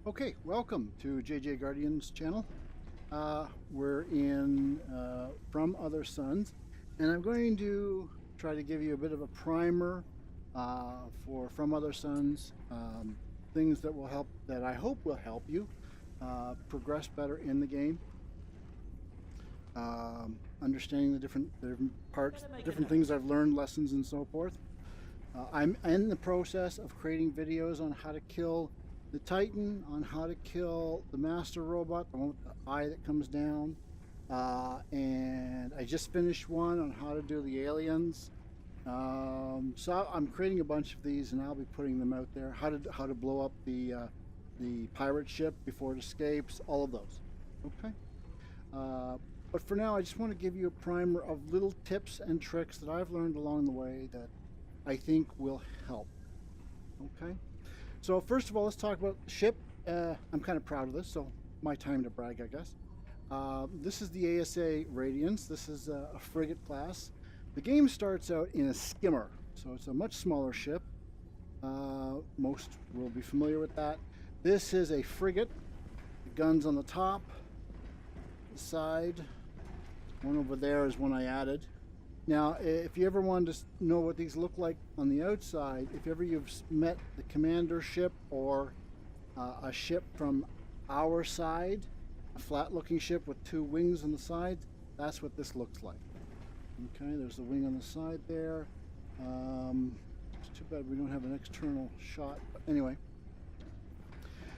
Okay, welcome to JJ Guardian's channel. We're in From Other Suns, and I'm going to try to give you a bit of a primer for From Other Suns, things that will help, that I hope will help you progress better in the game. Understanding the different parts, different things I've learned, lessons, and so forth. I'm in the process of creating videos on how to kill the Titan, on how to kill the Master Robot, the one with the eye that comes down, and I just finished one on how to do the aliens. So I'm creating a bunch of these, and I'll be putting them out there. How to blow up the pirate ship before it escapes, all of those. Okay. But for now, I just want to give you a primer of little tips and tricks that I've learned along the way that I think will help. Okay. So first of all, let's talk about the ship. I'm kind of proud of this, so my time to brag, I guess. This is the ASA Radiance. This is a frigate class. The game starts out in a skimmer, so it's a much smaller ship. Most will be familiar with that. This is a frigate. The guns on the top, the side. One over there is one I added. Now, if you ever wanted to know what these look like on the outside, if ever you've met the commander ship or a ship from our side, a flat-looking ship with two wings on the side, that's what this looks like. Okay, there's the wing on the side there. It's too bad we don't have an external shot, but anyway.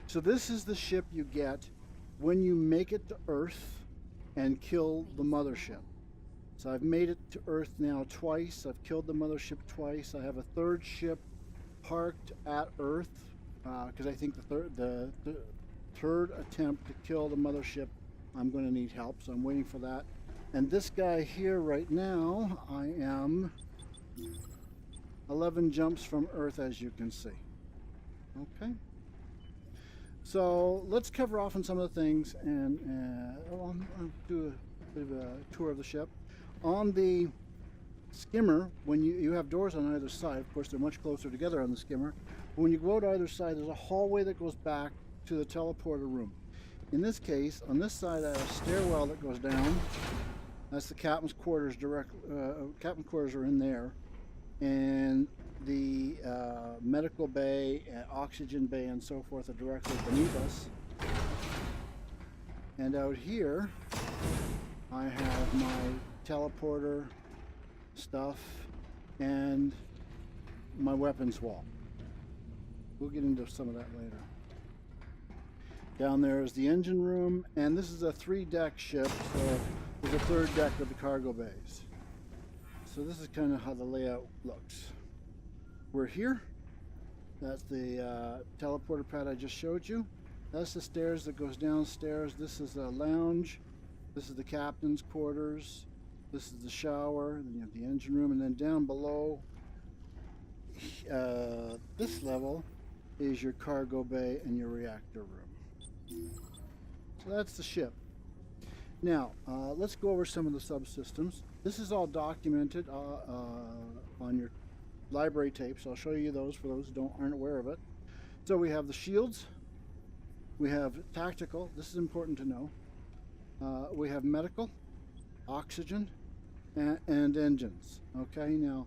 So this is the ship you get when you make it to Earth and kill the mothership. So I've made it to Earth now twice. I've killed the mothership twice. I have a third ship parked at Earth because I think the third attempt to kill the mothership, I'm going to need help. So I'm waiting for that. And this guy here right now, I am 11 jumps from Earth, as you can see. Okay. So let's cover off on some of the things, and I'll do a bit of a tour of the ship. On the skimmer, when you have doors on either side, of course they're much closer together on the skimmer, but when you go out either side, there's a hallway that goes back to the teleporter room. In this case, on this side I have a stairwell that goes down. That's the captain's quarters. Captain's quarters are in there, and the medical bay, oxygen bay, and so forth are directly beneath us. And out here I have my teleporter stuff and my weapons wall. We'll get into some of that later. Down there is the engine room, and this is a 3-deck ship, so there's a third deck with the cargo bays. So this is kind of how the layout looks. We're here. That's the teleporter pad I just showed you. That's the stairs that goes downstairs. This is a lounge. This is the captain's quarters. This is the shower. Then you have the engine room, and then down below this level is your cargo bay and your reactor room. So that's the ship. Now let's go over some of the subsystems. This is all documented on your library tapes. I'll show you those for those who aren't aware of it. So we have the shields. We have tactical. This is important to know. We have medical, oxygen, and engines. Okay, now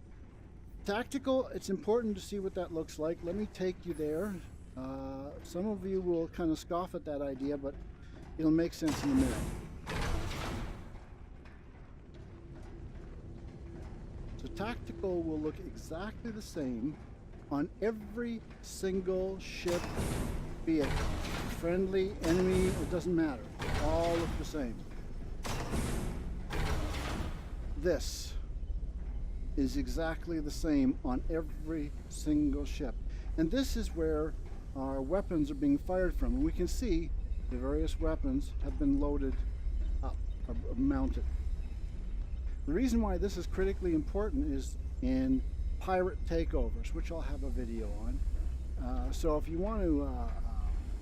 tactical, it's important to see what that looks like. Let me take you there. Some of you will kind of scoff at that idea, but it'll make sense in a minute. So tactical will look exactly the same on every single ship, be it friendly, enemy, it doesn't matter. All look the same. This is exactly the same on every single ship. And this is where our weapons are being fired from. And we can see the various weapons have been loaded up, or mounted. The reason why this is critically important is in pirate takeovers, which I'll have a video on. So if you want to,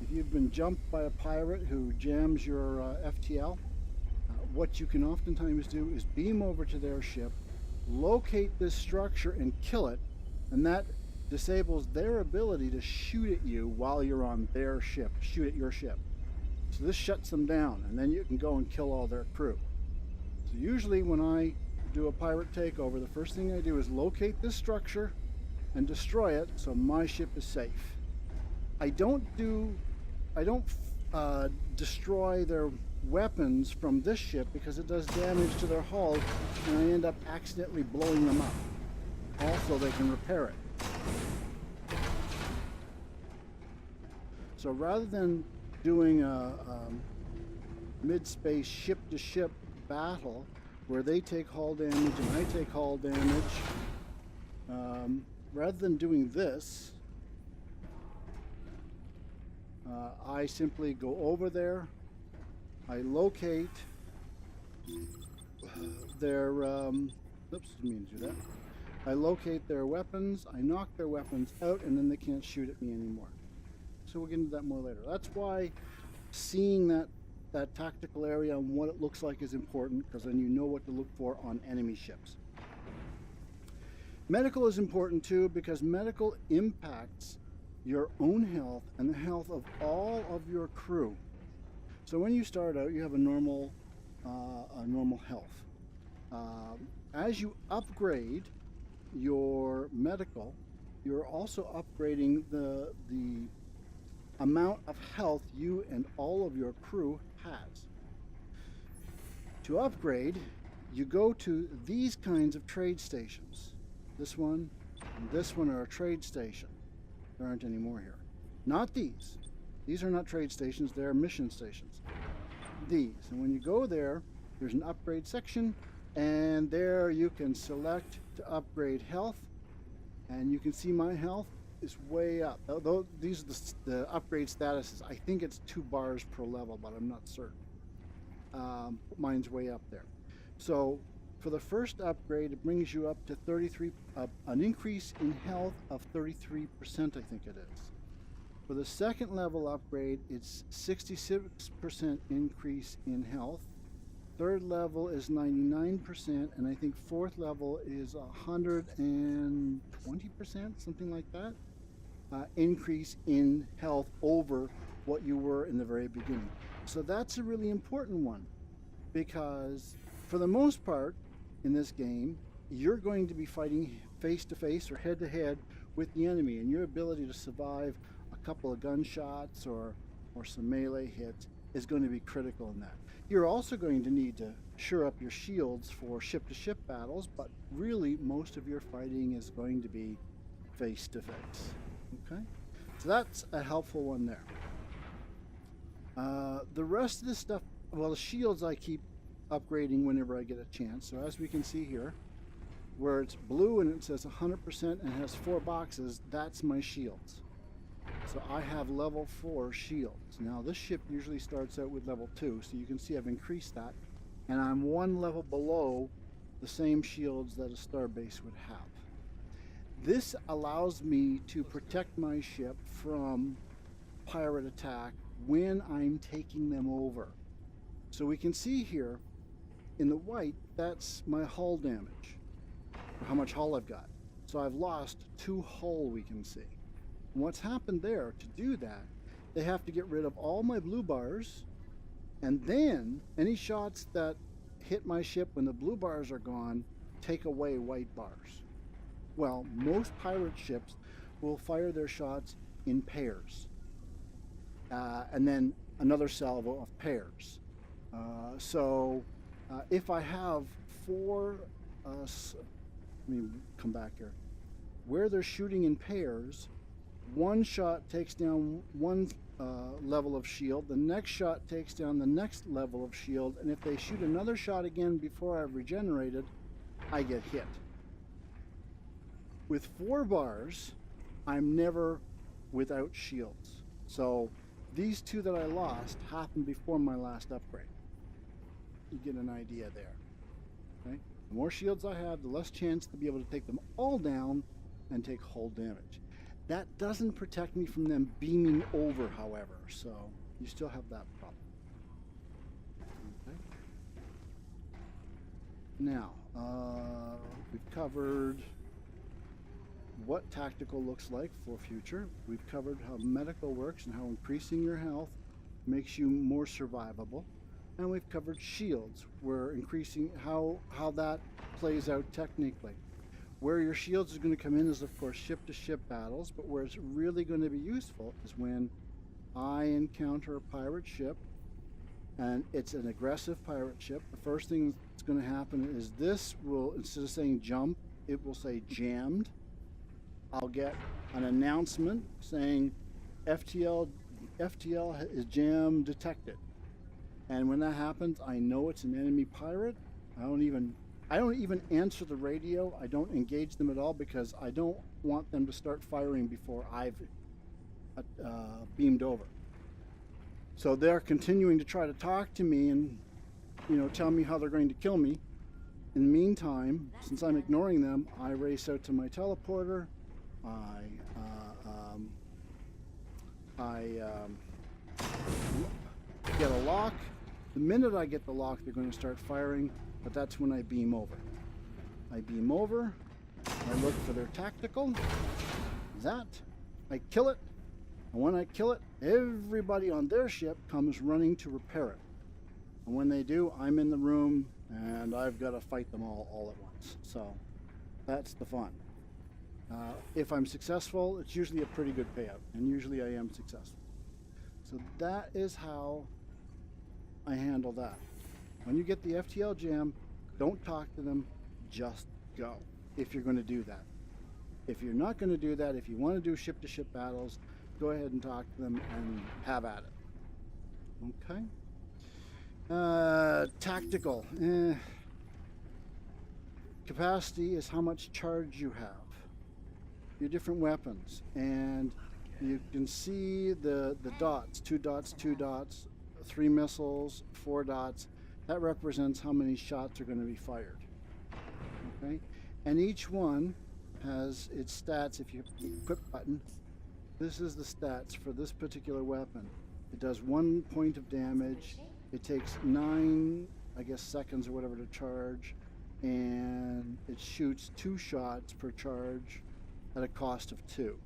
if you've been jumped by a pirate who jams your FTL, what you can oftentimes do is beam over to their ship, locate this structure and kill it, and that disables their ability to shoot at you while you're on their ship, shoot at your ship. So this shuts them down, and then you can go and kill all their crew. So usually when I do a pirate takeover, the first thing I do is locate this structure and destroy it so my ship is safe. I don't destroy their weapons from this ship because it does damage to their hull and I end up accidentally blowing them up. Also, they can repair it. So rather than doing a mid-space ship-to-ship battle where they take hull damage and I take hull damage, rather than doing this, I simply go over there, I locate their, oops, didn't mean to do that. I locate their weapons, I knock their weapons out, and then they can't shoot at me anymore. So we'll get into that more later. That's why seeing that tactical area and what it looks like is important, because then you know what to look for on enemy ships. Medical is important too, because medical impacts your own health and the health of all of your crew. So when you start out, you have a normal health. As you upgrade your medical, you're also upgrading the amount of health you and all of your crew has. To upgrade, you go to these kinds of trade stations. This one and this one are a trade station. There aren't any more here. Not these. These are not trade stations, they're mission stations. These. And when you go there, there's an upgrade section, and there you can select to upgrade health, and you can see my health is way up. Though these are the upgrade statuses. I think it's 2 bars per level, but I'm not certain. Mine's way up there. So for the first upgrade, it brings you up to 33, an increase in health of 33%, I think it is. For the second level upgrade, it's 66% increase in health. Third level is 99%, and I think fourth level is 120%, something like that. Increase in health over what you were in the very beginning. So that's a really important one, because for the most part in this game, you're going to be fighting face to face or head to head with the enemy, and your ability to survive a couple of gunshots or some melee hits is going to be critical in that. You're also going to need to shore up your shields for ship-to-ship battles, but really most of your fighting is going to be face to face. Okay, so that's a helpful one there. The rest of the stuff, well, the shields I keep upgrading whenever I get a chance. So as we can see here, where it's blue and it says 100% and has 4 boxes, that's my shields. So I have level 4 shields. Now this ship usually starts out with level 2, so you can see I've increased that, and I'm 1 level below the same shields that a starbase would have. This allows me to protect my ship from pirate attack when I'm taking them over. So we can see here in the white, that's my hull damage, how much hull I've got. So I've lost 2 hull, we can see. And what's happened there, to do that, they have to get rid of all my blue bars, and then any shots that hit my ship when the blue bars are gone take away white bars. Well, most pirate ships will fire their shots in pairs, and then another salvo of pairs. So if I have 4, let me come back here, where they're shooting in pairs, one shot takes down one level of shield, the next shot takes down the next level of shield, and if they shoot another shot again before I've regenerated, I get hit. With 4 bars, I'm never without shields. So these 2 that I lost happened before my last upgrade. You get an idea there. Okay? The more shields I have, the less chance to be able to take them all down and take hull damage. That doesn't protect me from them beaming over, however, so you still have that problem. Okay. Now, we've covered what tactical looks like for future. We've covered how medical works and how increasing your health makes you more survivable. And we've covered shields, where increasing how that plays out technically. Where your shields are going to come in is, of course, ship-to-ship battles, but where it's really going to be useful is when I encounter a pirate ship, and it's an aggressive pirate ship. The first thing that's going to happen is this will, instead of saying jump, it will say jammed. I'll get an announcement saying FTL is jam detected. And when that happens, I know it's an enemy pirate. I don't even answer the radio. I don't engage them at all because I don't want them to start firing before I've beamed over. So they're continuing to try to talk to me and, tell me how they're going to kill me. In the meantime, since I'm ignoring them, I race out to my teleporter. I get a lock. The minute I get the lock, they're going to start firing, but that's when I beam over. I beam over. I look for their tactical. I kill it. And when I kill it, everybody on their ship comes running to repair it. And when they do, I'm in the room and I've got to fight them all at once. So that's the fun. If I'm successful, it's usually a pretty good payout, and usually I am successful. So that is how I handle that. When you get the FTL jam, don't talk to them, just go, if you're going to do that. If you're not going to do that, if you want to do ship-to-ship battles, go ahead and talk to them and have at it. Okay. Tactical. Capacity is how much charge you have. Your different weapons. And you can see the dots. 2 dots, 2 dots, 3 missiles, 4 dots. That represents how many shots are going to be fired. Okay? And each one has its stats. If you hit the equip button, this is the stats for this particular weapon. It does 1 point of damage. It takes 9, seconds or whatever to charge, and it shoots 2 shots per charge at a cost of 2.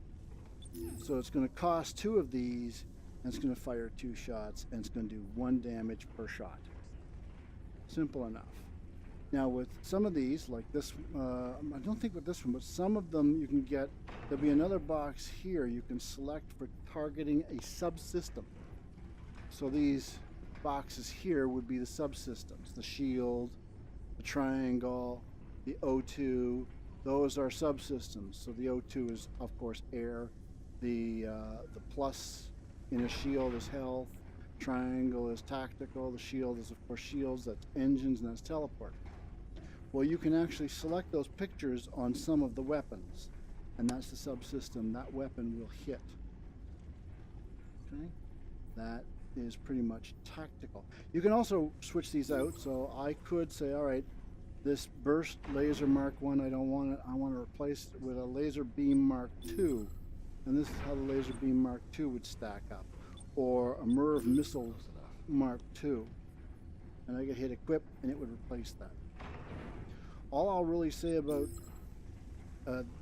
So it's going to cost 2 of these, and it's going to fire 2 shots, and it's going to do 1 damage per shot. Simple enough. Now with some of these, like this, I don't think with this one, but some of them you can get, there'll be another box here you can select for targeting a subsystem. So these boxes here would be the subsystems, the shield, the triangle, the O2, those are subsystems. So the O2 is of course air, the plus in a shield is health, triangle is tactical, the shield is of course shields, that's engines, and that's teleport. Well, you can actually select those pictures on some of the weapons, and that's the subsystem that weapon will hit. Okay, that is pretty much tactical. You can also switch these out, so I could say, all right, this burst laser Mark 1, I don't want it, I want to replace it with a laser beam Mark 2, and this is how the laser beam Mark 2 would stack up, or a MIRV missile Mark 2, and I could hit equip and it would replace that. All I'll really say about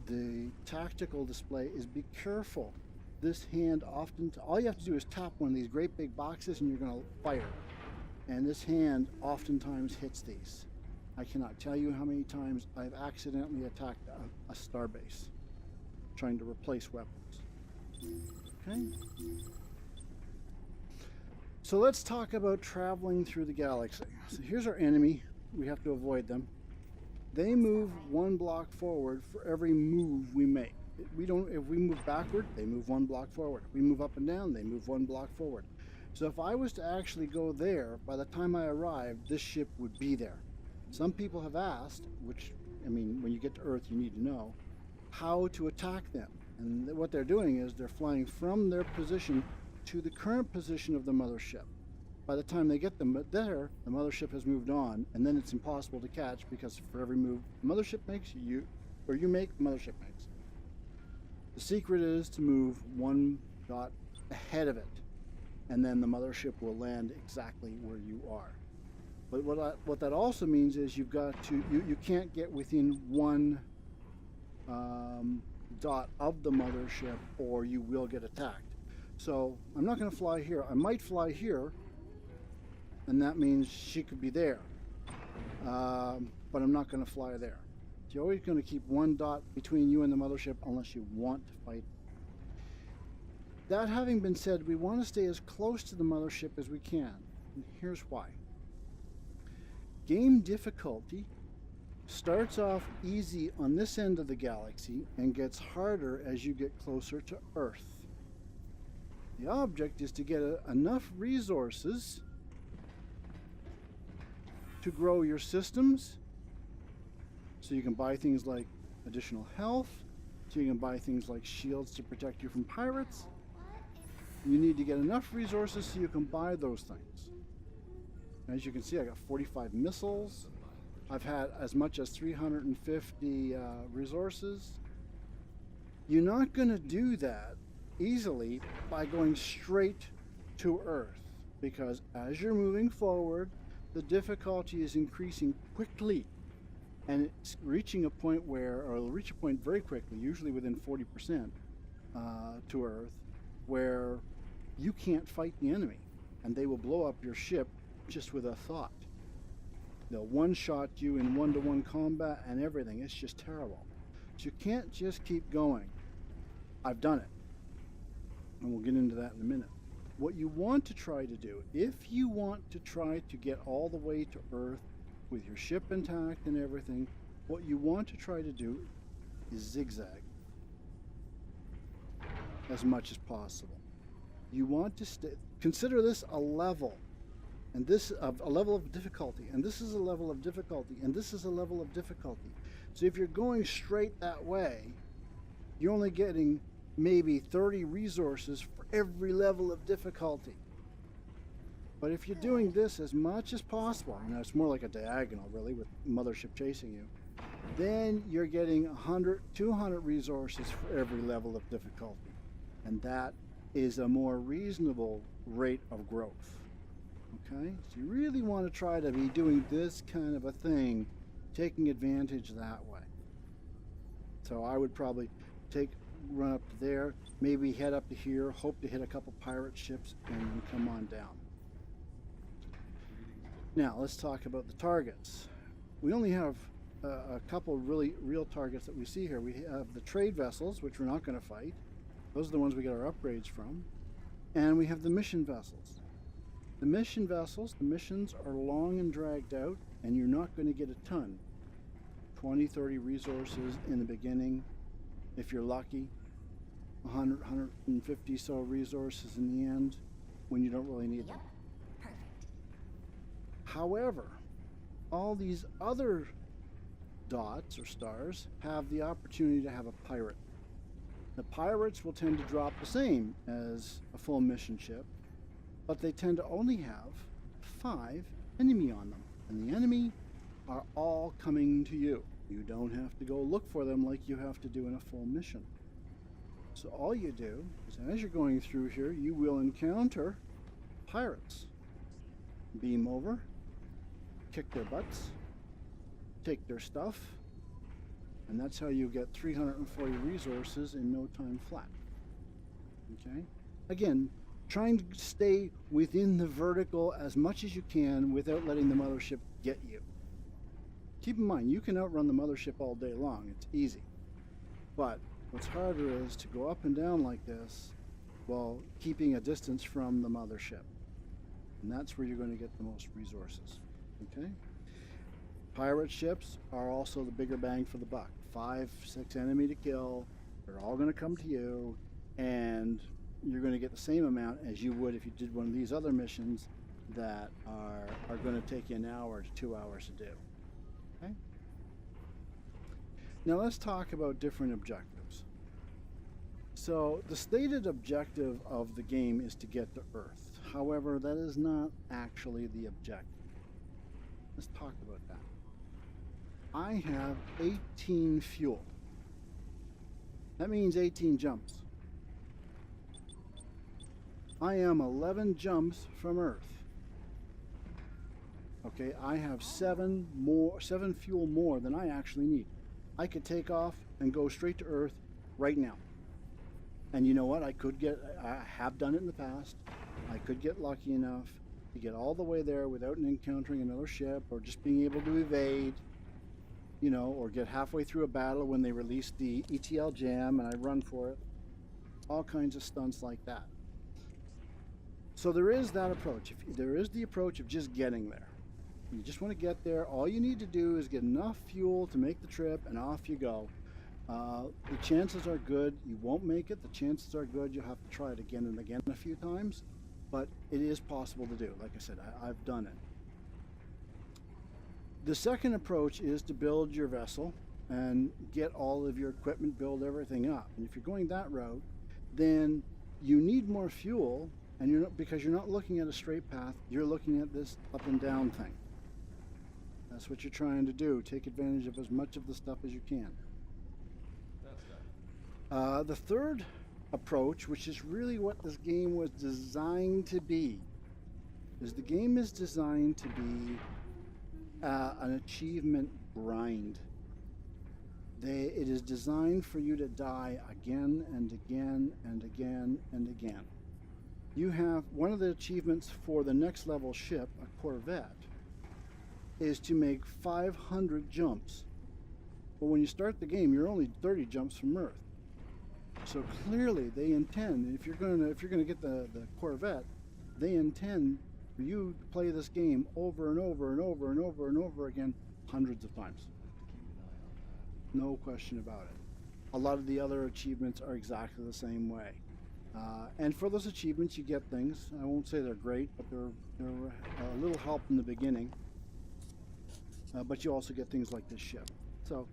the tactical display is be careful. This hand often, all you have to do is tap one of these great big boxes and you're going to fire. And this hand oftentimes hits these. I cannot tell you how many times I've accidentally attacked a starbase trying to replace weapons. Okay. So let's talk about traveling through the galaxy. So here's our enemy. We have to avoid them. They move 1 block forward for every move we make. If we move backward, they move 1 block forward. If we move up and down, they move 1 block forward. So if I was to actually go there, by the time I arrived, this ship would be there. Some people have asked, which, I mean, when you get to Earth, you need to know, how to attack them. And what they're doing is they're flying from their position to the current position of the mothership. By the time they get them there, the mothership has moved on, and then it's impossible to catch because for every move the mothership makes, you make, the mothership makes. The secret is to move 1 dot ahead of it, and then the mothership will land exactly where you are. But what that also means is you've got to, you can't get within 1 dot of the mothership, or you will get attacked. So I'm not going to fly here. I might fly here, and that means she could be there. But I'm not going to fly there. So you're always going to keep one dot between you and the mothership unless you want to fight. That having been said, we want to stay as close to the mothership as we can. And here's why. Game difficulty starts off easy on this end of the galaxy and gets harder as you get closer to Earth. The object is to get enough resources to grow your systems, so you can buy things like additional health, so you can buy things like shields to protect you from pirates. You need to get enough resources so you can buy those things. As you can see, I got 45 missiles. I've had as much as 350 resources. You're not going to do that easily by going straight to Earth, because as you're moving forward, the difficulty is increasing quickly, and it's reaching a point where, or it'll reach a point very quickly, usually within 40% to Earth, where you can't fight the enemy, and they will blow up your ship just with a thought. They'll one-shot you in one-to-one combat and everything. It's just terrible. So you can't just keep going. I've done it, and we'll get into that in a minute. What you want to try to do, if you want to try to get all the way to Earth with your ship intact and everything, what you want to try to do is zigzag as much as possible. You want to consider this a level, and this a level of difficulty, and this is a level of difficulty, and this is a level of difficulty. So if you're going straight that way, you're only getting maybe 30 resources for every level of difficulty. But if you're doing this as much as possible, and it's more like a diagonal really, with mothership chasing you, then you're getting 100, 200 resources for every level of difficulty. And that is a more reasonable rate of growth. Okay? So you really want to try to be doing this kind of a thing, taking advantage that way. So I would probably run up to there, maybe head up to here, hope to hit a couple pirate ships, and then come on down. Now let's talk about the targets. We only have a couple really real targets that we see here. We have the trade vessels, which we're not going to fight. Those are the ones we get our upgrades from. And we have the mission vessels. The mission vessels, the missions are long and dragged out, and you're not going to get a ton. 20, 30 resources in the beginning, if you're lucky. 100, 150 so resources in the end, when you don't really need them. Perfect. However, all these other dots or stars have the opportunity to have a pirate. The pirates will tend to drop the same as a full mission ship, but they tend to only have 5 enemy on them, and the enemy are all coming to you. You don't have to go look for them like you have to do in a full mission. So all you do is, as you're going through here, you will encounter pirates. Beam over, kick their butts, take their stuff, and that's how you get 340 resources in no time flat. Okay? Again, trying to stay within the vertical as much as you can without letting the mothership get you. Keep in mind, you can outrun the mothership all day long. It's easy. But what's harder is to go up and down like this while keeping a distance from the mothership. And that's where you're going to get the most resources. Okay? Pirate ships are also the bigger bang for the buck. 5, 6 enemy to kill. They're all going to come to you, and you're going to get the same amount as you would if you did one of these other missions that are going to take you an hour to 2 hours to do. Okay? Now let's talk about different objectives. So the stated objective of the game is to get to Earth. However, that is not actually the objective. Let's talk about that. I have 18 fuel. That means 18 jumps. I am 11 jumps from Earth. Okay, I have 7 fuel more than I actually need. I could take off and go straight to Earth right now. And you know what? I have done it in the past. I could get lucky enough to get all the way there without encountering another ship, or just being able to evade, you know, or get halfway through a battle when they release the ETL jam and I run for it. All kinds of stunts like that. So there is that approach. There is the approach of just getting there. You just want to get there. All you need to do is get enough fuel to make the trip, and off you go. The chances are good you won't make it. The chances are good you'll have to try it again and again a few times. But it is possible to do. Like I said, I've done it. The second approach is to build your vessel and get all of your equipment, build everything up. And if you're going that route, then you need more fuel, and because you're not looking at a straight path, you're looking at this up and down thing. That's what you're trying to do. Take advantage of as much of the stuff as you can. The third approach, which is really what this game was designed to be, is the game is designed to be an achievement grind. It is designed for you to die again and again and again and again. You have one of the achievements for the next level ship, a Corvette, is to make 500 jumps. But when you start the game, you're only 30 jumps from Earth. So clearly they intend, if you're gonna get the Corvette, they intend for you to play this game over and over and over and over and over again hundreds of times. No question about it. A lot of the other achievements are exactly the same way. And for those achievements you get things. I won't say they're great, but they're a little help in the beginning. But you also get things like this ship. So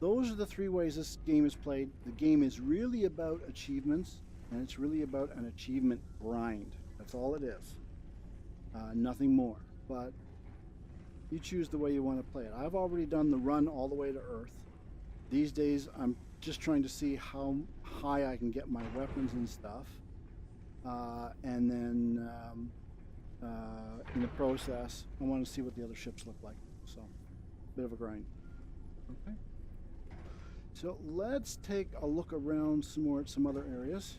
those are the three ways this game is played. The game is really about achievements, and it's really about an achievement grind. That's all it is. Nothing more. But you choose the way you want to play it. I've already done the run all the way to Earth. These days I'm just trying to see how high I can get my weapons and stuff. And then in the process, I want to see what the other ships look like. So, bit of a grind. Okay. So let's take a look around some more at some other areas.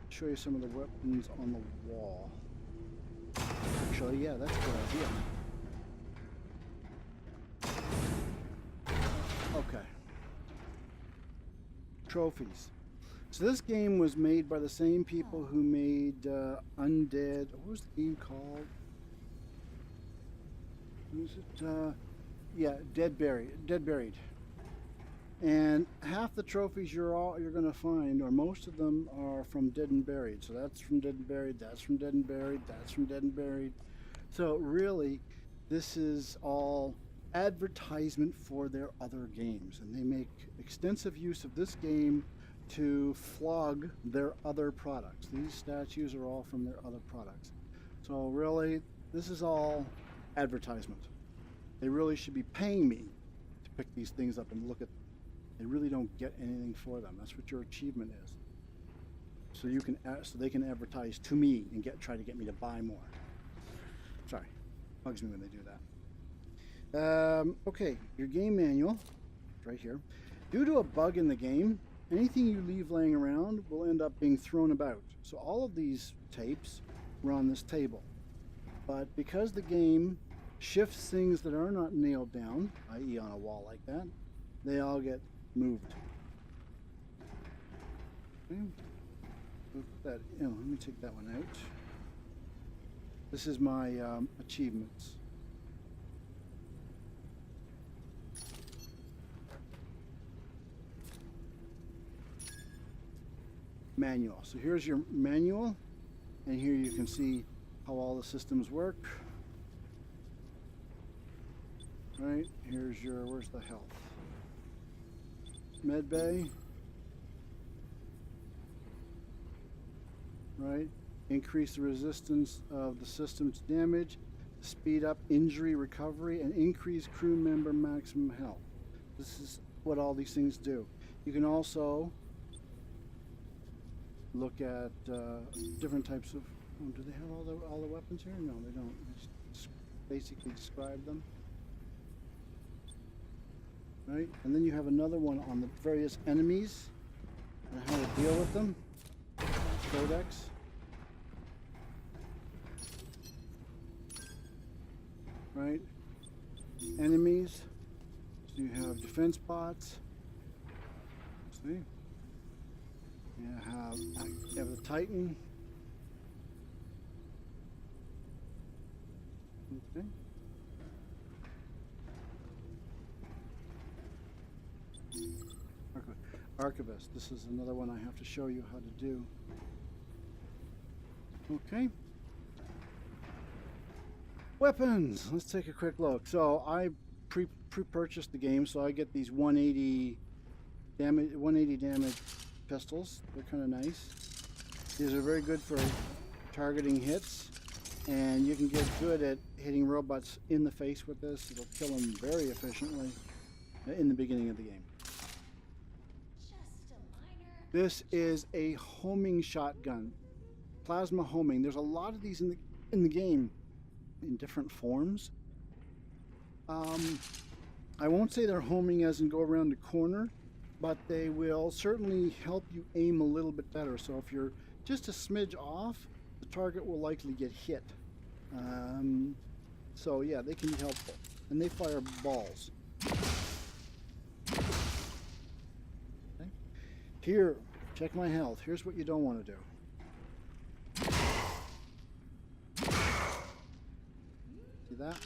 Show you some of the weapons on the wall. Actually, yeah, that's a good idea. Okay. Trophies. So this game was made by the same people who made Undead. What was the game called? Was it? Yeah, Dead Buried. And half the trophies you're going to find, or most of them, are from Dead and Buried. So that's from Dead and Buried. That's from Dead and Buried. That's from Dead and Buried. So really, this is all advertisement for their other games, and they make extensive use of this game to flog their other products. These statues are all from their other products. So really, this is all advertisement. They really should be paying me to pick these things up and look at them. They really don't get anything for them. That's what your achievement is. So they can advertise to me and try to get me to buy more. Sorry, bugs me when they do that. Okay, your game manual, right here. Due to a bug in the game, anything you leave laying around will end up being thrown about. So all of these tapes were on this table. But because the game shifts things that are not nailed down, i.e. on a wall like that, they all get moved. Okay. Let me take that one out. This is my achievements. Manual. So here's your manual, and here you can see how all the systems work. Right, here's where's the health? Med bay. Right, increase the resistance of the system to damage, speed up injury recovery, and increase crew member maximum health. This is what all these things do. You can also look at different types of. Oh, do they have all the weapons here? No, they don't. Just basically describe them. right? And then you have another one on the various enemies and how to deal with them. Codex. Right? Enemies. So you have defense bots. See? You have the Titan. Okay. Archivist. This is another one I have to show you how to do. Okay. Weapons. Let's take a quick look. So I pre-purchased the game, so I get these 180 damage pistols. They're kind of nice. These are very good for targeting hits, and you can get good at hitting robots in the face with this. It'll kill them very efficiently in the beginning of the game. This is a homing shotgun, plasma homing. There's a lot of these in the game in different forms. I won't say they're homing as in go around the corner, but they will certainly help you aim a little bit better. So if you're just a smidge off, the target will likely get hit. So yeah, they can be helpful, and they fire balls. Here, check my health. Here's what you don't want to do. See that?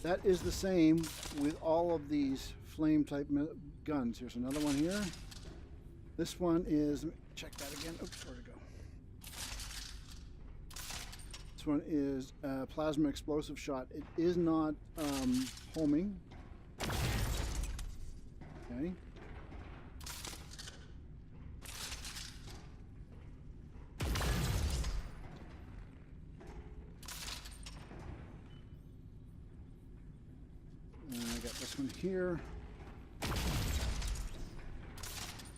That is the same with all of these flame type guns. Here's another one here. This one is, check that again. Oops, where'd it go? This one is plasma explosive shot. It is not homing. Okay. One here.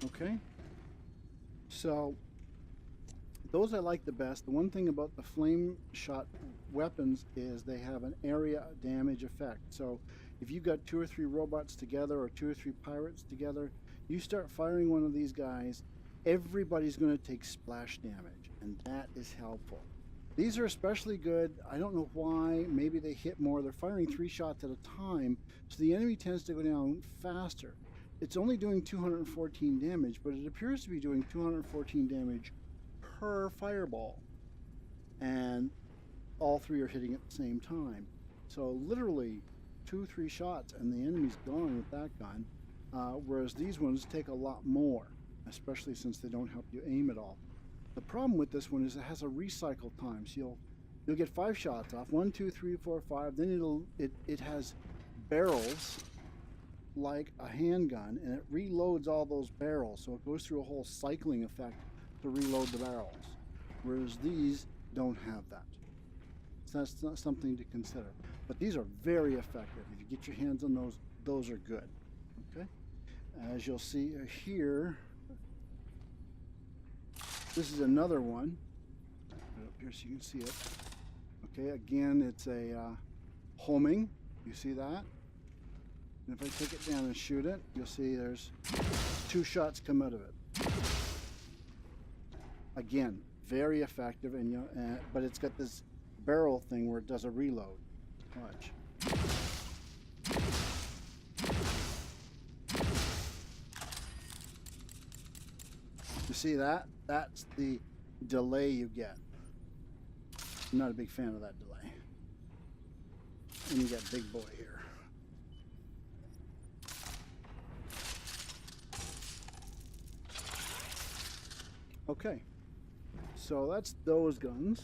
Okay, so those I like the best. The one thing about the flame shot weapons is they have an area damage effect. So if you've got 2 or 3 robots together or 2 or 3 pirates together, you start firing one of these guys, everybody's going to take splash damage, and that is helpful. These are especially good. I don't know why. Maybe they hit more. They're firing 3 shots at a time, so the enemy tends to go down faster. It's only doing 214 damage, but it appears to be doing 214 damage per fireball. And all 3 are hitting at the same time. So literally 2-3 shots and the enemy's gone with that gun. Whereas these ones take a lot more, especially since they don't help you aim at all. The problem with this one is it has a recycle time, so you'll get 5 shots off, 1, 2, 3, 4, 5. Then it has barrels like a handgun, and it reloads all those barrels, so it goes through a whole cycling effect to reload the barrels. Whereas these don't have that, so that's not something to consider. But these are very effective. If you get your hands on those are good. Okay, as you'll see here. This is another one. Right up here so you can see it. Okay, again, it's a homing. You see that? And if I take it down and shoot it, you'll see there's 2 shots come out of it. Again, very effective, and but it's got this barrel thing where it does a reload. Watch. You see that? That's the delay you get. I'm not a big fan of that delay. And you got big boy here. Okay, so that's those guns.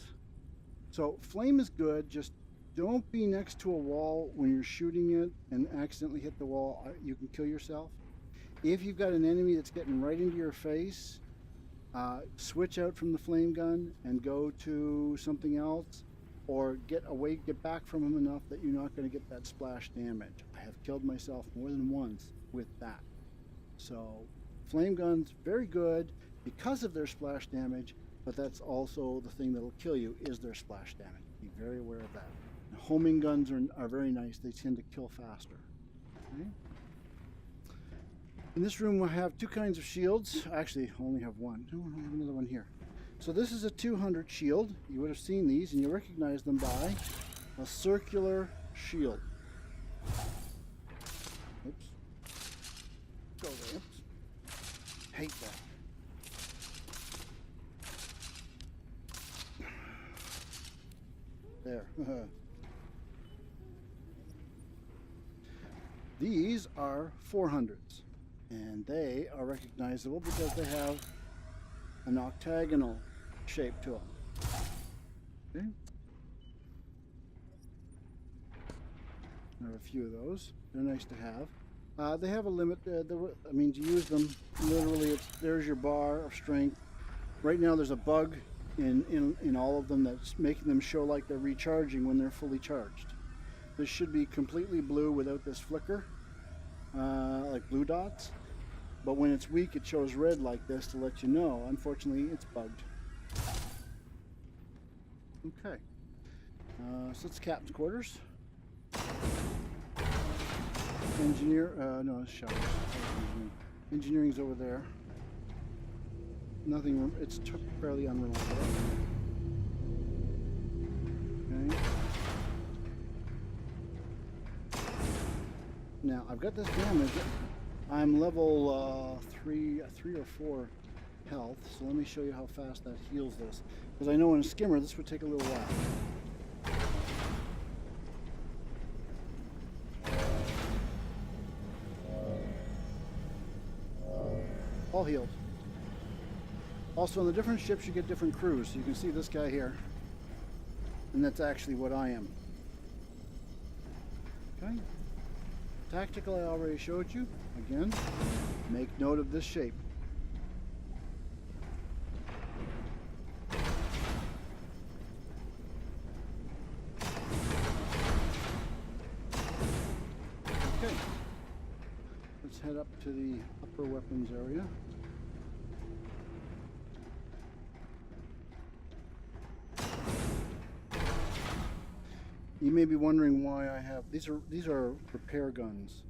So flame is good, just don't be next to a wall when you're shooting it and accidentally hit the wall. You can kill yourself. If you've got an enemy that's getting right into your face, switch out from the flame gun and go to something else, or get back from him enough that you're not going to get that splash damage. I have killed myself more than once with that. So flame guns, very good because of their splash damage, but that's also the thing that'll kill you is their splash damage. Be very aware of that. And homing guns are very nice. They tend to kill faster. Okay? In this room we have two kinds of shields. Actually, I only have one. No, I have another one here. So this is a 200 shield. You would have seen these and you recognize them by a circular shield. Oops. Go there. Oops. Hate that. There. These are 400s, and they are recognizable because they have an octagonal shape to them. Okay. There are a few of those. They're nice to have. They have a limit. I mean, to use them, literally, there's your bar of strength. Right now, there's a bug in all of them that's making them show like they're recharging when they're fully charged. This should be completely blue without this flicker, like blue dots. But when it's weak, it shows red like this to let you know. Unfortunately, it's bugged. Okay. So it's captain's quarters. No, it's showers. Engineering's over there. Nothing, it's fairly unreliable. Okay. Now, I've got this damage. I'm level 3 or 4 health, so let me show you how fast that heals this. Because I know in a skimmer, this would take a little while. All healed. Also, on the different ships, you get different crews. So you can see this guy here, and that's actually what I am. Okay. Tactical, I already showed you. Again, make note of this shape. Okay. Let's head up to the upper weapons area. You may be wondering why I have these are repair guns,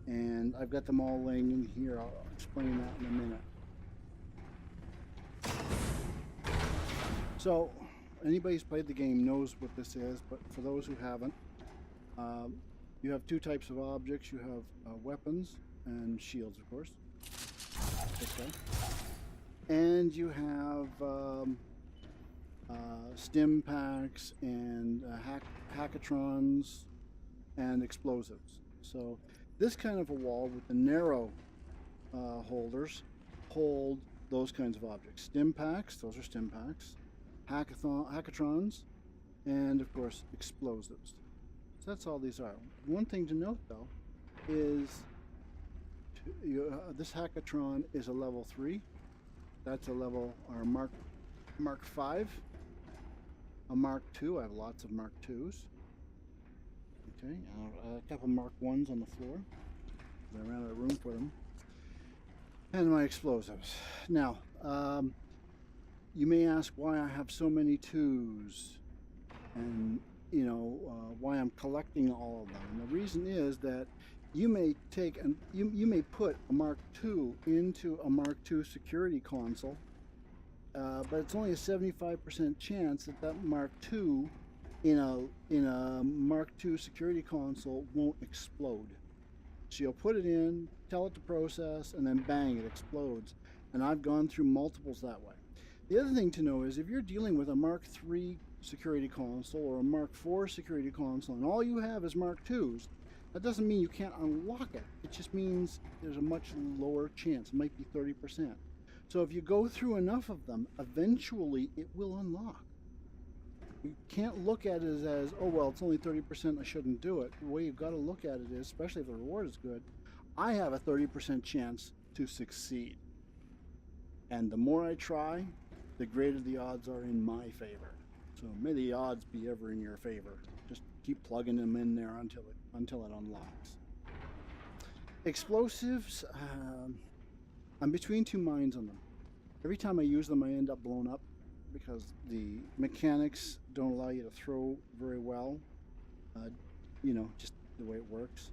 and I've got them all laying in here. I'll explain that in a minute. So anybody who's played the game knows what this is, but for those who haven't, you have two types of objects. You have weapons and shields, of course, this guy, and you have stim packs and hackatrons and explosives. So this kind of a wall with the narrow holders hold those kinds of objects. Stim packs, those are stim packs, hackatrons, and of course explosives. So that's all these are. One thing to note though is this hackatron is a level 3. That's a level, or Mark 5. A Mark 2, I have lots of Mark 2s. Okay, a couple Mark 1s on the floor. I ran out of room for them. And my explosives. Now, you may ask why I have so many 2s, and why I'm collecting all of them. And the reason is that you may take and you may put a Mark 2 into a Mark 2 security console. But it's only a 75% chance that Mark II in a Mark II security console won't explode. So you'll put it in, tell it to process, and then bang, it explodes. And I've gone through multiples that way. The other thing to know is if you're dealing with a Mark III security console or a Mark IV security console, and all you have is Mark IIs, that doesn't mean you can't unlock it. It just means there's a much lower chance. It might be 30%. So if you go through enough of them, eventually it will unlock. You can't look at it as, oh, well, it's only 30%, I shouldn't do it. The way you've got to look at it is, especially if the reward is good, I have a 30% chance to succeed. And the more I try, the greater the odds are in my favor. So may the odds be ever in your favor. Just keep plugging them in there until it unlocks. Explosives, I'm between two minds on them. Every time I use them, I end up blown up because the mechanics don't allow you to throw very well. Just the way it works.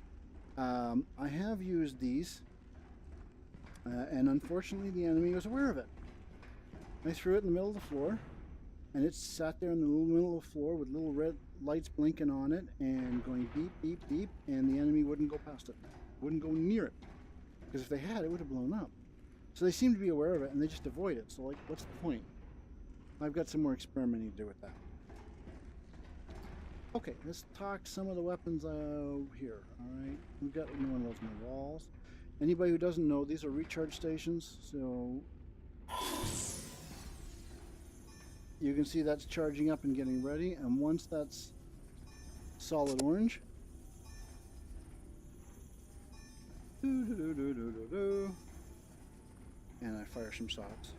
I have used these And unfortunately the enemy was aware of it. I threw it in the middle of the floor, and it sat there in the middle of the floor with little red lights blinking on it and going beep, beep, beep, and the enemy wouldn't go past it, wouldn't go near it, because if they had, it would have blown up. So they seem to be aware of it, and they just avoid it. So, like, what's the point? I've got some more experimenting to do with that. Okay, let's talk some of the weapons here. All right, we've got no one loves my walls. Anybody who doesn't know, these are recharge stations. So you can see that's charging up and getting ready. And once that's solid orange, and I fire some shots.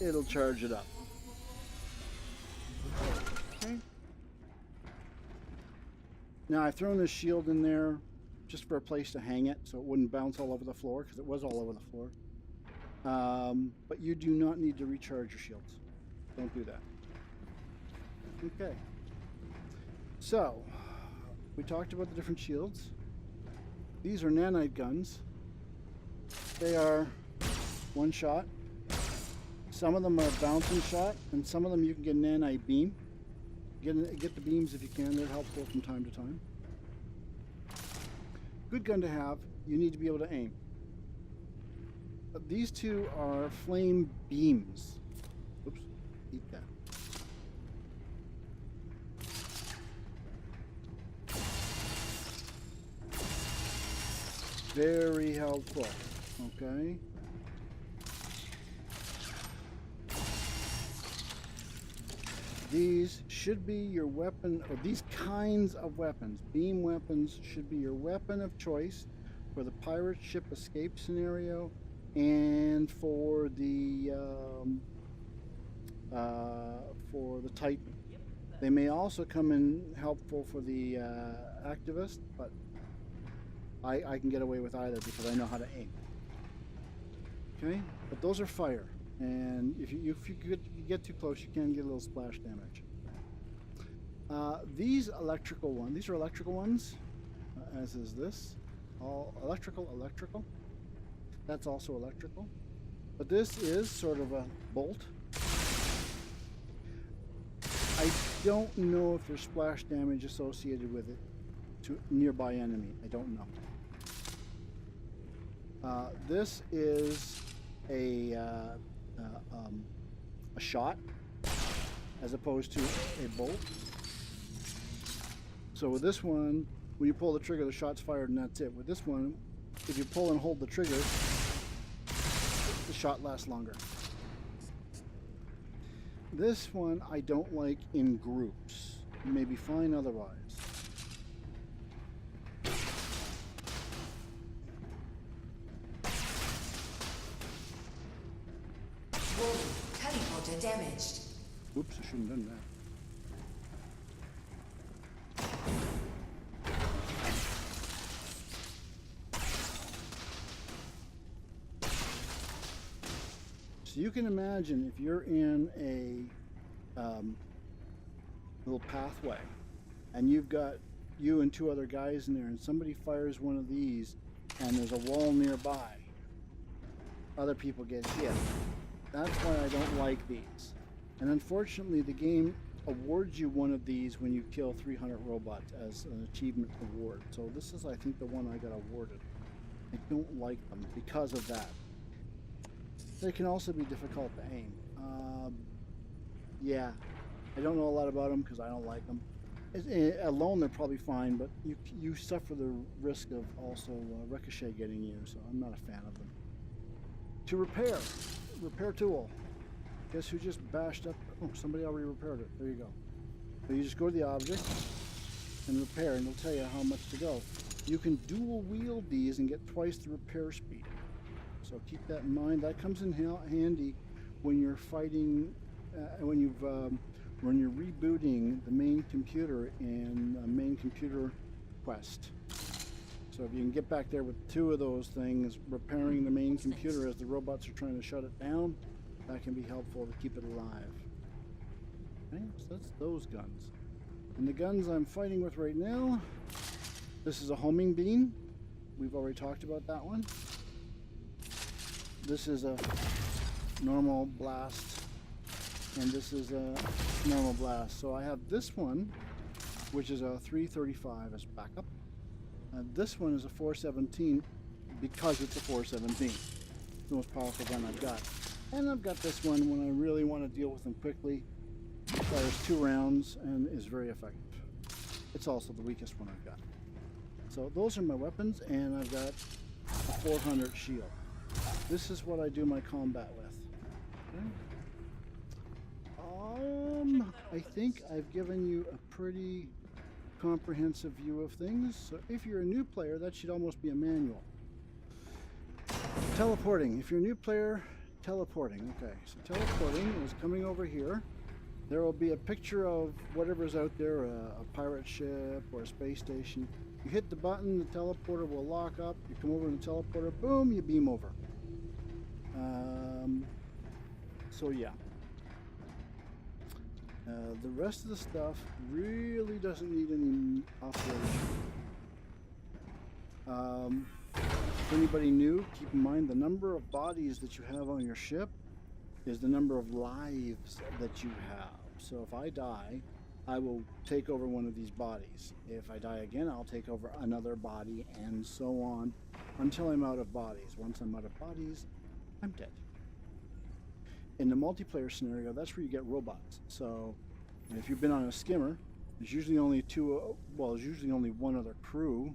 It'll charge it up. Okay. Now I've thrown this shield in there just for a place to hang it so it wouldn't bounce all over the floor, because it was all over the floor. But you do not need to recharge your shields. Don't do that. Okay. So, we talked about the different shields. These are nanite guns. They are one shot. Some of them are bouncing shot, and some of them you can get nanite beam. Get the beams if you can. They're helpful from time to time. Good gun to have. You need to be able to aim. But these two are flame beams. Oops, eat that. Very helpful. Okay. These should be your weapon, or these kinds of weapons, beam weapons, should be your weapon of choice for the pirate ship escape scenario and for the Titan. They may also come in helpful for the activist, but I can get away with either because I know how to aim. Okay, but those are fire. And if you get too close, you can get a little splash damage. These are electrical ones, as is this. All electrical. That's also electrical. But this is sort of a bolt. I don't know if there's splash damage associated with it to nearby enemy. I don't know. This is a shot as opposed to a bolt. So with this one, when you pull the trigger, the shot's fired and that's it. With this one, if you pull and hold the trigger, the shot lasts longer. This one I don't like in groups. You may be fine otherwise. Teleporter damaged. Oops, I shouldn't have done that. So you can imagine if you're in a little pathway and you've got you and two other guys in there and somebody fires one of these and there's a wall nearby, other people get hit. That's why I don't like these. And unfortunately, the game awards you one of these when you kill 300 robots as an achievement award. So this is, I think, the one I got awarded. I don't like them because of that. They can also be difficult to aim. Yeah, I don't know a lot about them because I don't like them. Alone, they're probably fine, but you suffer the risk of also ricochet getting you, so I'm not a fan of them. To repair tool. Guess who just bashed up? Oh, somebody already repaired it. There you go. So you just go to the object and repair, and it'll tell you how much to go. You can dual wield these and get twice the repair speed. So keep that in mind. That comes in handy when you're fighting, when you're rebooting the main computer in main computer quest. So if you can get back there with two of those things, repairing the main computer as the robots are trying to shut it down, that can be helpful to keep it alive. Okay, so that's those guns. And the guns I'm fighting with right now, this is a homing bean. We've already talked about that one. This is a normal blast, and this is a normal blast. So I have this one, which is a 335 as backup. This one is a 417 because it's a 417. The most powerful gun I've got. And I've got this one when I really want to deal with them quickly. It fires 2 rounds and is very effective. It's also the weakest one I've got. So those are my weapons, and I've got a 400 shield. This is what I do my combat with. Okay. I think I've given you a pretty comprehensive view of things. So if you're a new player, that should almost be a manual. Teleporting. If you're a new player, teleporting. Okay, so teleporting is coming over here. There will be a picture of whatever's out there, a pirate ship or a space station. You hit the button, the teleporter will lock up. You come over to the teleporter, boom, you beam over. So yeah. The rest of the stuff really doesn't need any operation. If anybody new, keep in mind the number of bodies that you have on your ship is the number of lives that you have. So if I die, I will take over one of these bodies. If I die again, I'll take over another body, and so on until I'm out of bodies. Once I'm out of bodies, I'm dead. In the multiplayer scenario, that's where you get robots. So if you've been on a skimmer, there's usually only there's usually only one other crew,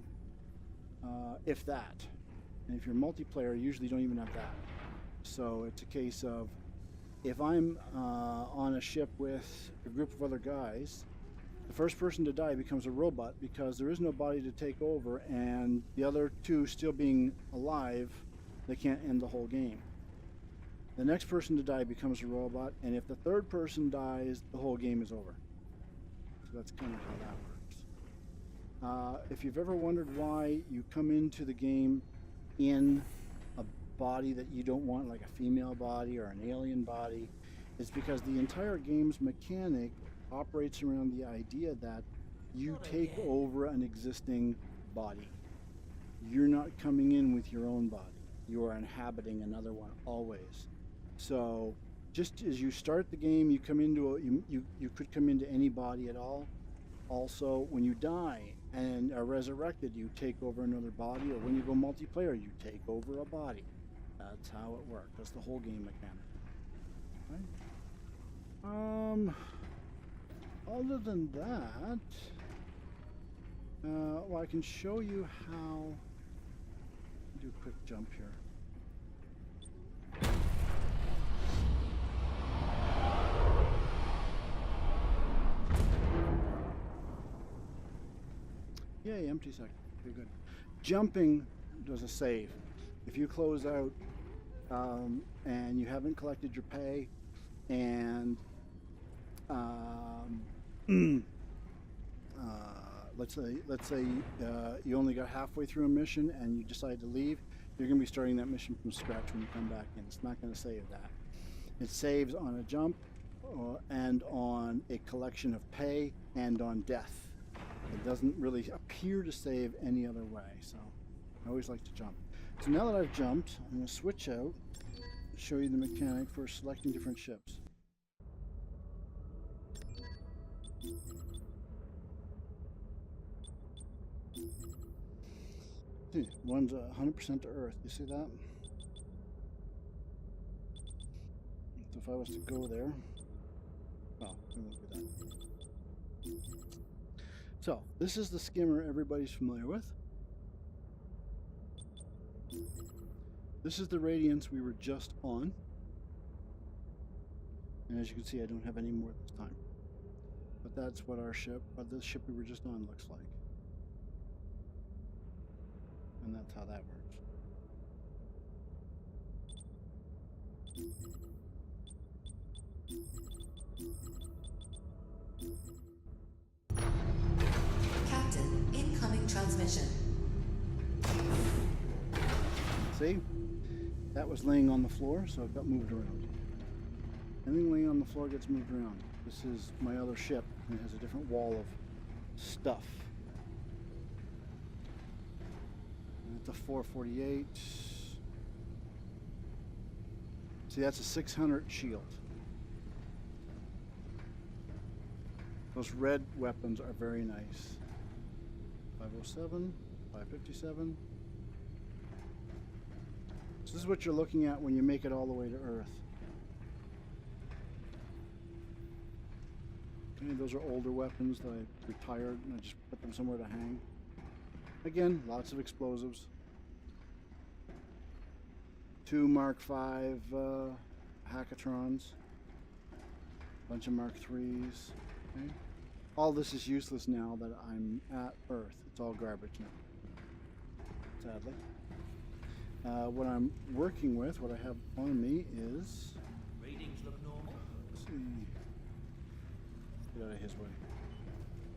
if that. And if you're multiplayer, you usually don't even have that. So it's a case of, if I'm on a ship with a group of other guys, the first person to die becomes a robot because there is no body to take over, and the other 2 still being alive, they can't end the whole game. The next person to die becomes a robot, and if the 3rd person dies, the whole game is over. So that's kind of how that works. If you've ever wondered why you come into the game in a body that you don't want, like a female body or an alien body, it's because the entire game's mechanic operates around the idea that you take over an existing body. You're not coming in with your own body. You are inhabiting another one always. So just as you start the game, you come into you could come into any body at all. Also, when you die and are resurrected, you take over another body, or when you go multiplayer, you take over a body. That's how it works. That's the whole game mechanic. Right? Other than that, well, I can show you how. Do a quick jump here. Yay, empty second. Very good. Jumping does a save. If you close out and you haven't collected your pay, and let's say you only got halfway through a mission and you decide to leave, you're going to be starting that mission from scratch when you come back in. It's not going to save that. It saves on a jump and on a collection of pay and on death. It doesn't really appear to save any other way, so I always like to jump. So now that I've jumped, I'm going to switch out, show you the mechanic for selecting different ships. One's 100% to Earth. You see that? So if I was to go there, oh, we won't do that. So this is the skimmer everybody's familiar with. This is the radiance we were just on. And as you can see, I don't have any more this time. But that's what our ship, what this ship we were just on looks like. And that's how that works. Captain, incoming transmission. See? That was laying on the floor, so it got moved around. Anything laying on the floor gets moved around. This is my other ship, and it has a different wall of stuff. It's a 448. See, that's a 600 shield. Those red weapons are very nice. 507, 557. So this is what you're looking at when you make it all the way to Earth. Okay, those are older weapons that I retired and I just put them somewhere to hang. Again, lots of explosives. 2 Mark V hackatrons. Bunch of Mark IIIs. Okay. All this is useless now that I'm at Earth. It's all garbage now, sadly. What I'm working with, what I have on me is... Readings look normal. Let's see. Get out of his way.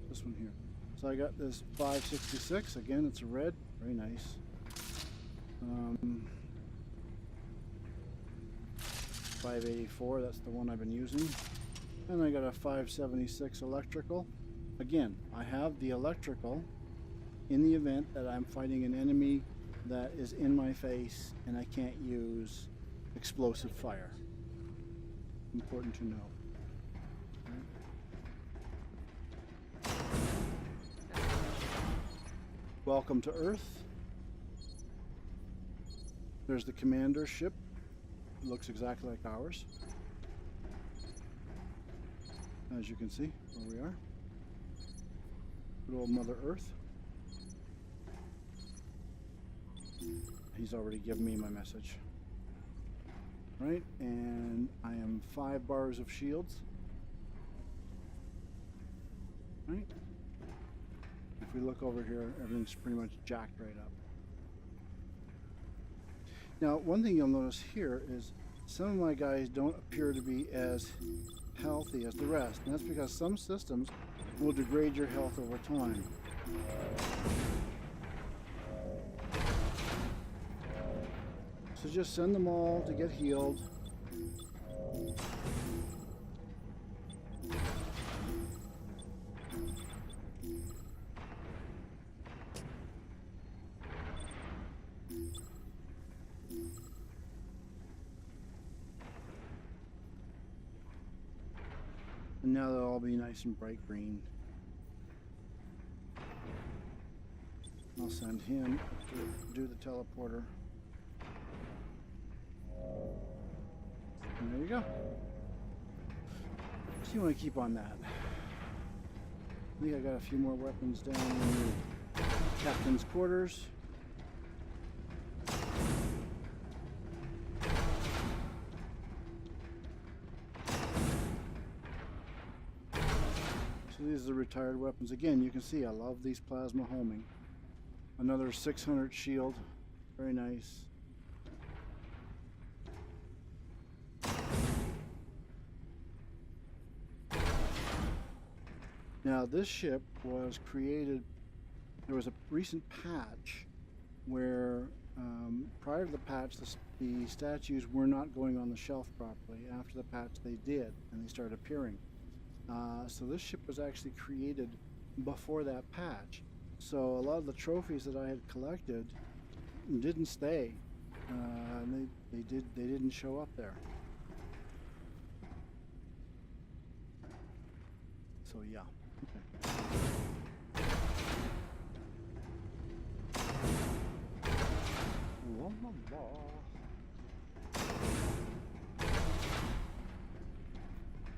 This one here. So I got this 566. Again, it's a red. Very nice. 584. That's the one I've been using. And I got a 576 electrical. Again, I have the electrical in the event that I'm fighting an enemy that is in my face and I can't use explosive fire. Important to know. Welcome to Earth. There's the commander's ship. It looks exactly like ours. As you can see, where we are. Good old Mother Earth. He's already given me my message. Right, and I am 5 bars of shields. Right? If we look over here, everything's pretty much jacked right up. Now, one thing you'll notice here is some of my guys don't appear to be as healthy as the rest, and that's because some systems will degrade your health over time. So just send them all to get healed. And now they'll all be nice and bright green. I'll send him to do the teleporter. And there you go. So you want to keep on that. I think I got a few more weapons down in the captain's quarters. So these are the retired weapons. Again, you can see I love these plasma homing. Another 600 shield. Very nice. Now this ship was created, there was a recent patch where prior to the patch the statues were not going on the shelf properly. After the patch they did, and they started appearing. So this ship was actually created before that patch. So a lot of the trophies that I had collected didn't stay. They didn't show up there. So yeah. Okay.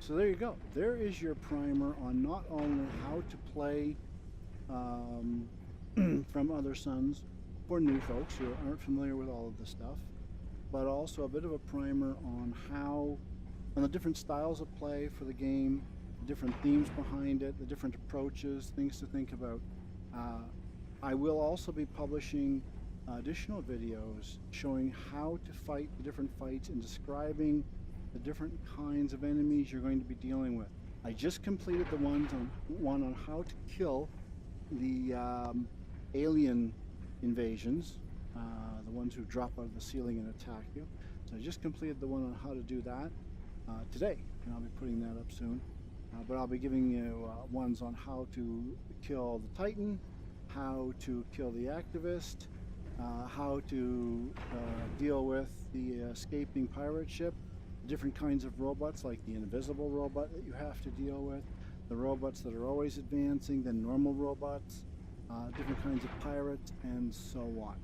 So there you go. There is your primer on not only how to play from Other Suns for new folks who aren't familiar with all of this stuff, but also a bit of a primer on on the different styles of play for the game, the different themes behind it, the different approaches, things to think about. I will also be publishing additional videos showing how to fight the different fights and describing the different kinds of enemies you're going to be dealing with. I just completed the one on how to kill the alien invasions, the ones who drop out of the ceiling and attack you. So I just completed the one on how to do that today, and I'll be putting that up soon. But I'll be giving you ones on how to kill the Titan, how to kill the activist, how to deal with the escaping pirate ship, different kinds of robots like the invisible robot that you have to deal with, the robots that are always advancing, the normal robots, different kinds of pirates, and so on.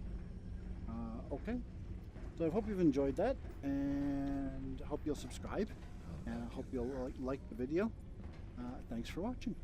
Okay, so I hope you've enjoyed that, and I hope you'll subscribe, and I hope you'll like the video. Thanks for watching.